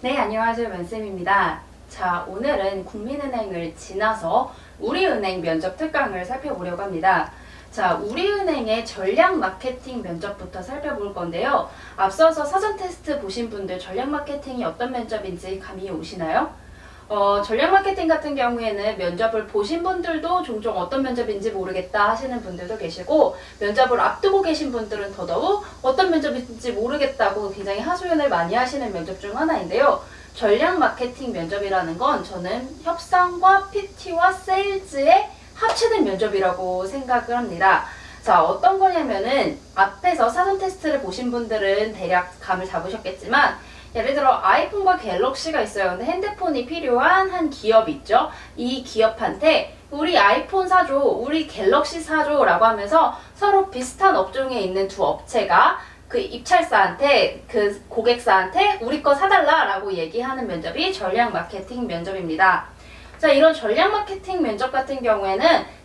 네, 안녕하세요. 면쌤입니다. 자, 오늘은 국민은행을 지나서 우리은행 면접 특강을 살펴보려고 합니다. 자, 우리은행의 전략 마케팅 면접부터 살펴볼 건데요. 앞서서 사전 테스트 보신 분들 전략 마케팅이 어떤 면접인지 감이 오시나요? 전략 마케팅 같은 경우에는 면접을 보신 분들도 종종 어떤 면접인지 모르겠다 하시는 분들도 계시고, 면접을 앞두고 계신 분들은 더더욱 어떤 면접인지 모르겠다고 굉장히 하소연을 많이 하시는 면접 중 하나인데요. 전략 마케팅 면접이라는 건 저는 협상과 PT와 세일즈의 합체된 면접이라고 생각을 합니다. 자, 어떤 거냐면은 앞에서 사전 테스트를 보신 분들은 대략 감을 잡으셨겠지만, 예를 들어 아이폰과 갤럭시가 있어요. 근데 핸드폰이 필요한 한 기업이 있죠. 이 기업한테 우리 아이폰 사줘, 우리 갤럭시 사줘 라고 하면서 서로 비슷한 업종에 있는 두 업체가 그 입찰사한테, 그 고객사한테 우리 거 사달라 라고 얘기하는 면접이 전략 마케팅 면접입니다. 자, 이런 전략 마케팅 면접 같은 경우에는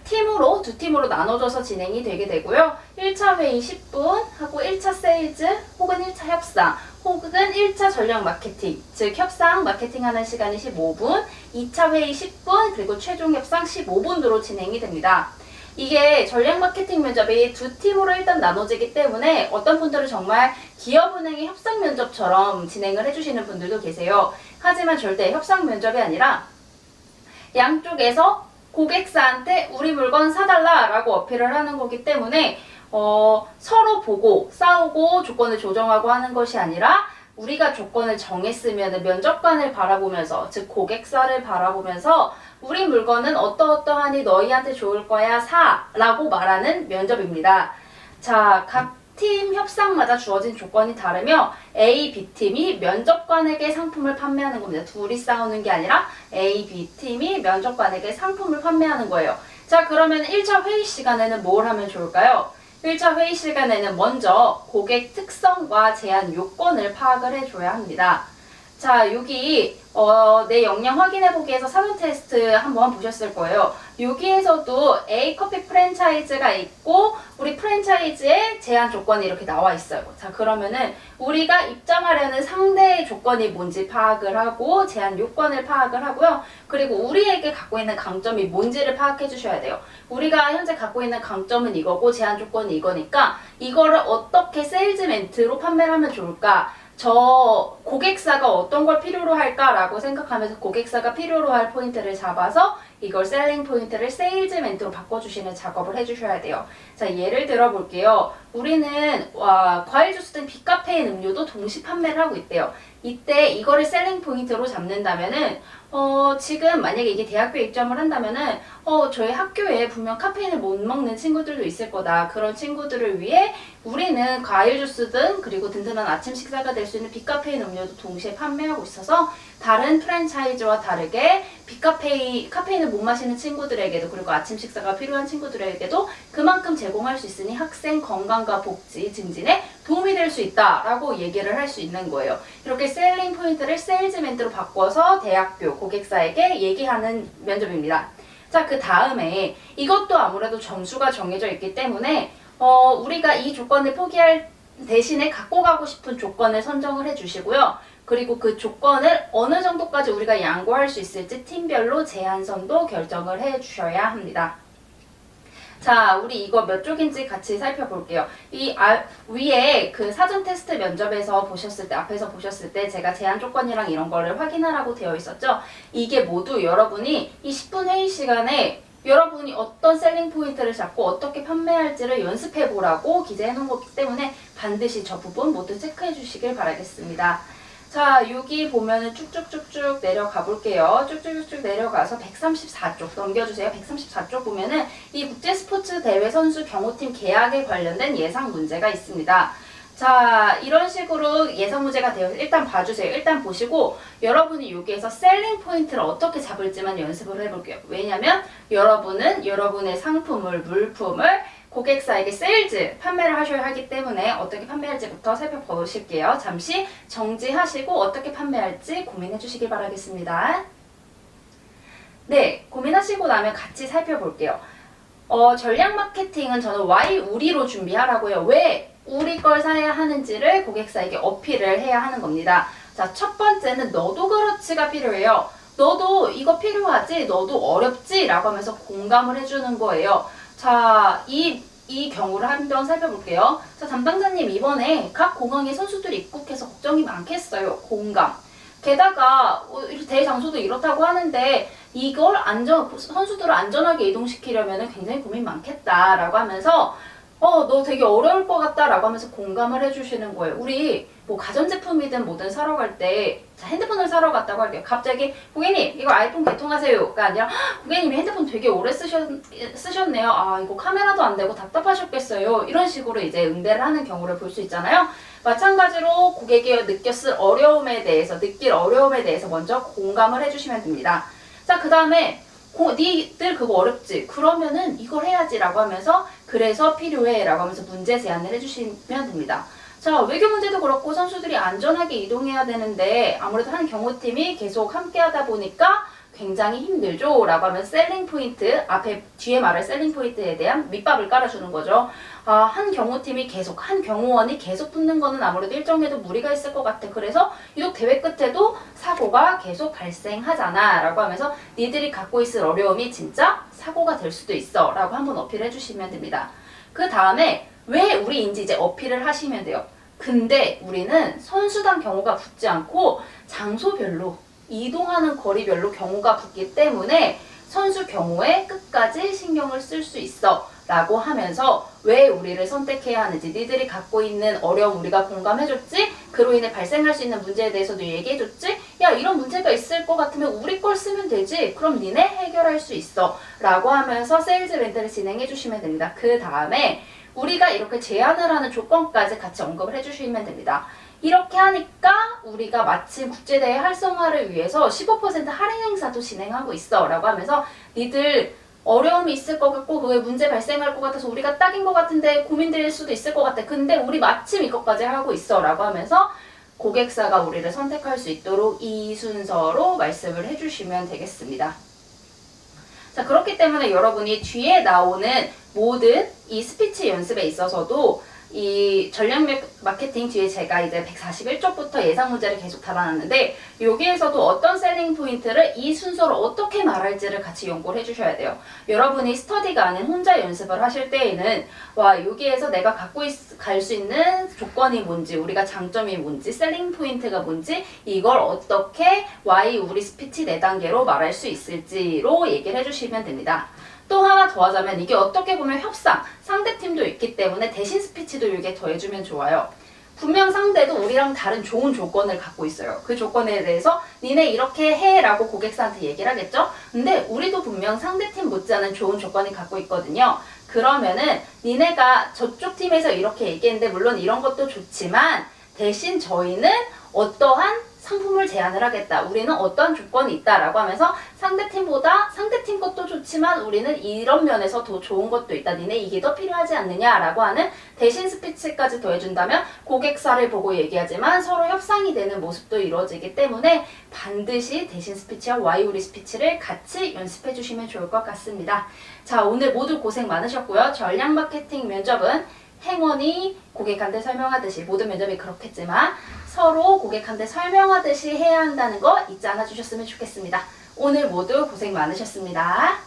두 팀으로 나눠져서 진행이 되게 되고요. 1차 회의 10분 하고 1차 세일즈 혹은 1차 협상 혹은 1차 전략 마케팅, 즉 협상 마케팅 하는 시간이 15분, 2차 회의 10분, 그리고 최종 협상 15분으로 진행이 됩니다. 이게 전략 마케팅 면접이 두 팀으로 일단 나눠지기 때문에 어떤 분들은 정말 기업은행의 협상 면접처럼 진행을 해주시는 분들도 계세요. 하지만 절대 협상 면접이 아니라 양쪽에서 고객사한테 우리 물건 사달라 라고 어필을 하는 거기 때문에 서로 보고 싸우고 조건을 조정하고 하는 것이 아니라, 우리가 조건을 정했으면 면접관을 바라보면서, 즉 고객사를 바라보면서 우리 물건은 어떠어떠하니 너희한테 좋을 거야 사 라고 말하는 면접입니다. 자, 각 팀 협상마다 주어진 조건이 다르며 A, B팀이 면접관에게 상품을 판매하는 겁니다. 둘이 싸우는 게 아니라 A, B팀이 면접관에게 상품을 판매하는 거예요. 자, 그러면 1차 회의 시간에는 뭘 하면 좋을까요? 1차 회의 시간에는 먼저 고객 특성과 제한 요건을 파악을 해줘야 합니다. 자, 여기 내 역량 확인해보기 위해서 사전 테스트 한번 보셨을 거예요. 여기에서도 A 커피 프랜차이즈가 있고 우리 프랜차이즈의 제한 조건이 이렇게 나와 있어요. 자, 그러면은 우리가 입점하려는 상대의 조건이 뭔지 파악을 하고 제한 요건을 파악을 하고요. 그리고 우리에게 갖고 있는 강점이 뭔지를 파악해 주셔야 돼요. 우리가 현재 갖고 있는 강점은 이거고 제한 조건이 이거니까 이거를 어떻게 세일즈 멘트로 판매를 하면 좋을까? 저 고객사가 어떤 걸 필요로 할까라고 생각하면서 고객사가 필요로 할 포인트를 잡아서 이걸 셀링 포인트를 세일즈 멘트로 바꿔주시는 작업을 해주셔야 돼요. 자, 예를 들어 볼게요. 우리는 과일 주스든 비카페인 음료도 동시 판매를 하고 있대요. 이때 이거를 셀링 포인트로 잡는다면은 지금 만약에 이게 대학교에 입점을 한다면은 저희 학교에 분명 카페인을 못 먹는 친구들도 있을 거다. 그런 친구들을 위해 우리는 과일 주스든 그리고 든든한 아침 식사가 될 수 있는 비카페인 음료도 동시에 판매하고 있어서 다른 프랜차이즈와 다르게 카페인을 못 마시는 친구들에게도, 그리고 아침 식사가 필요한 친구들에게도 그만큼 제공할 수 있으니 학생 건강과 복지 증진에 도움이 될 수 있다라고 얘기를 할 수 있는 거예요. 이렇게 셀링 포인트를 세일즈멘트로 바꿔서 대학교 고객사에게 얘기하는 면접입니다. 자, 그 다음에 이것도 아무래도 점수가 정해져 있기 때문에 우리가 이 조건을 포기할 대신에 갖고 가고 싶은 조건을 선정을 해주시고요. 그리고 그 조건을 어느 정도까지 우리가 양보할 수 있을지 팀별로 제한선도 결정을 해주셔야 합니다. 자, 우리 이거 몇 쪽인지 같이 살펴볼게요. 위에 그 사전 테스트 면접에서 보셨을 때, 앞에서 보셨을 때 제가 제한 조건이랑 이런 거를 확인하라고 되어 있었죠. 이게 모두 여러분이 이 10분 회의 시간에 여러분이 어떤 셀링 포인트를 잡고 어떻게 판매할지를 연습해 보라고 기재해 놓은 거기 때문에 반드시 저 부분 모두 체크해 주시길 바라겠습니다. 자, 여기 보면은 쭉쭉쭉쭉 내려가 볼게요. 쭉쭉쭉 내려가서 134쪽 넘겨주세요. 134쪽 보면은 이 국제스포츠 대회 선수 경호팀 계약에 관련된 예상 문제가 있습니다. 자, 이런 식으로 예상 문제가 되어서 일단 봐주세요. 일단 보시고 여러분이 여기에서 셀링 포인트를 어떻게 잡을지만 연습을 해볼게요. 왜냐면 여러분은 여러분의 상품을, 물품을 고객사에게 세일즈, 판매를 하셔야 하기 때문에 어떻게 판매할지부터 살펴보실게요. 잠시 정지하시고 어떻게 판매할지 고민해 주시길 바라겠습니다. 네, 고민하시고 나면 같이 살펴볼게요. 전략 마케팅은 저는 why 우리로 준비하라고요. 왜 우리 걸 사야 하는지를 고객사에게 어필을 해야 하는 겁니다. 자, 첫 번째는 너도 그렇지가 필요해요. 너도 이거 필요하지? 너도 어렵지? 라고 하면서 공감을 해주는 거예요. 자, 이 경우를 한번 살펴볼게요. 자, 담당자님 이번에 각 공항의 선수들이 입국해서 걱정이 많겠어요. 공감. 게다가 대장소도 이렇다고 하는데 이걸 선수들을 안전하게 이동시키려면 굉장히 고민 많겠다라고 하면서 너 되게 어려울 것 같다라고 하면서 공감을 해주시는 거예요. 우리 뭐 가전제품이든 뭐든 사러 갈 때 핸드폰을 사러 갔다고 할게요. 갑자기 고객님 이거 아이폰 개통하세요가 아니라 고객님이 핸드폰 되게 오래 쓰셨네요. 아 이거 카메라도 안 되고 답답하셨겠어요. 이런 식으로 이제 응대를 하는 경우를 볼 수 있잖아요. 마찬가지로 고객이 느낄 어려움에 대해서 먼저 공감을 해주시면 됩니다. 자, 그 다음에 니들 그거 어렵지? 그러면은 이걸 해야지 라고 하면서 그래서 필요해 라고 하면서 문제 제안을 해주시면 됩니다. 자, 외교 문제도 그렇고 선수들이 안전하게 이동해야 되는데 아무래도 한 경호팀이 계속 함께 하다 보니까 굉장히 힘들죠 라고 하면 셀링 포인트, 뒤에 말할 셀링 포인트에 대한 밑밥을 깔아주는 거죠. 한 경호원이 계속 붙는 거는 아무래도 일정에도 무리가 있을 것 같아. 그래서 유독 대회 끝에도 사고가 계속 발생하잖아 라고 하면서 니들이 갖고 있을 어려움이 진짜 사고가 될 수도 있어 라고 한번 어필해 주시면 됩니다. 그 다음에 왜 우리인지 이제 어필을 하시면 돼요. 근데 우리는 선수단 경호가 붙지 않고 장소별로 이동하는 거리별로 경호가 붙기 때문에 선수 경호에 끝까지 신경을 쓸 수 있어 라고 하면서 왜 우리를 선택해야 하는지, 니들이 갖고 있는 어려움 우리가 공감해줬지? 그로 인해 발생할 수 있는 문제에 대해서도 얘기해줬지? 야, 이런 문제가 있을 것 같으면 우리 걸 쓰면 되지? 그럼 니네 해결할 수 있어 라고 하면서 세일즈 멘트를 진행해 주시면 됩니다. 그 다음에 우리가 이렇게 제안을 하는 조건까지 같이 언급을 해주시면 됩니다. 이렇게 하니까 우리가 마침 국제대회 활성화를 위해서 15% 할인 행사도 진행하고 있어 라고 하면서 니들 어려움이 있을 것 같고 그거에 문제 발생할 것 같아서 우리가 딱인 것 같은데 고민될 수도 있을 것 같아. 근데 우리 마침 이것까지 하고 있어 라고 하면서 고객사가 우리를 선택할 수 있도록 이 순서로 말씀을 해주시면 되겠습니다. 자, 그렇기 때문에 여러분이 뒤에 나오는 모든 이 스피치 연습에 있어서도 이 전략 마케팅 뒤에 제가 이제 141쪽부터 예상 문제를 계속 달아놨는데 여기에서도 어떤 셀링 포인트를 이 순서로 어떻게 말할지를 같이 연구를 해주셔야 돼요. 여러분이 스터디가 아닌 혼자 연습을 하실 때에는 여기에서 내가 갈 수 있는 조건이 뭔지, 우리가 장점이 뭔지, 셀링 포인트가 뭔지 이걸 어떻게 우리 스피치 4단계로 말할 수 있을지로 얘기를 해주시면 됩니다. 또 하나 더 하자면 이게 어떻게 보면 협상, 상대팀도 있기 때문에 대신 스피치도 이게 더해주면 좋아요. 분명 상대도 우리랑 다른 좋은 조건을 갖고 있어요. 그 조건에 대해서 니네 이렇게 해 라고 고객사한테 얘기를 하겠죠? 근데 우리도 분명 상대팀 못지않은 좋은 조건이 갖고 있거든요. 그러면은 니네가 저쪽 팀에서 이렇게 얘기했는데 물론 이런 것도 좋지만 대신 저희는 어떠한 상품을 제안을 하겠다. 우리는 어떠한 조건이 있다라고 하면서 상대팀 것도 좋지만 우리는 이런 면에서 더 좋은 것도 있다. 니네 이게 더 필요하지 않느냐라고 하는 대신 스피치까지 더해준다면 고객사를 보고 얘기하지만 서로 협상이 되는 모습도 이루어지기 때문에 반드시 대신 스피치와 우리 스피치를 같이 연습해 주시면 좋을 것 같습니다. 자, 오늘 모두 고생 많으셨고요. 전략 마케팅 면접은 행원이 고객한테 설명하듯이 모든 면접이 그렇겠지만 서로 고객한테 설명하듯이 해야 한다는 거 잊지 않아 주셨으면 좋겠습니다. 오늘 모두 고생 많으셨습니다.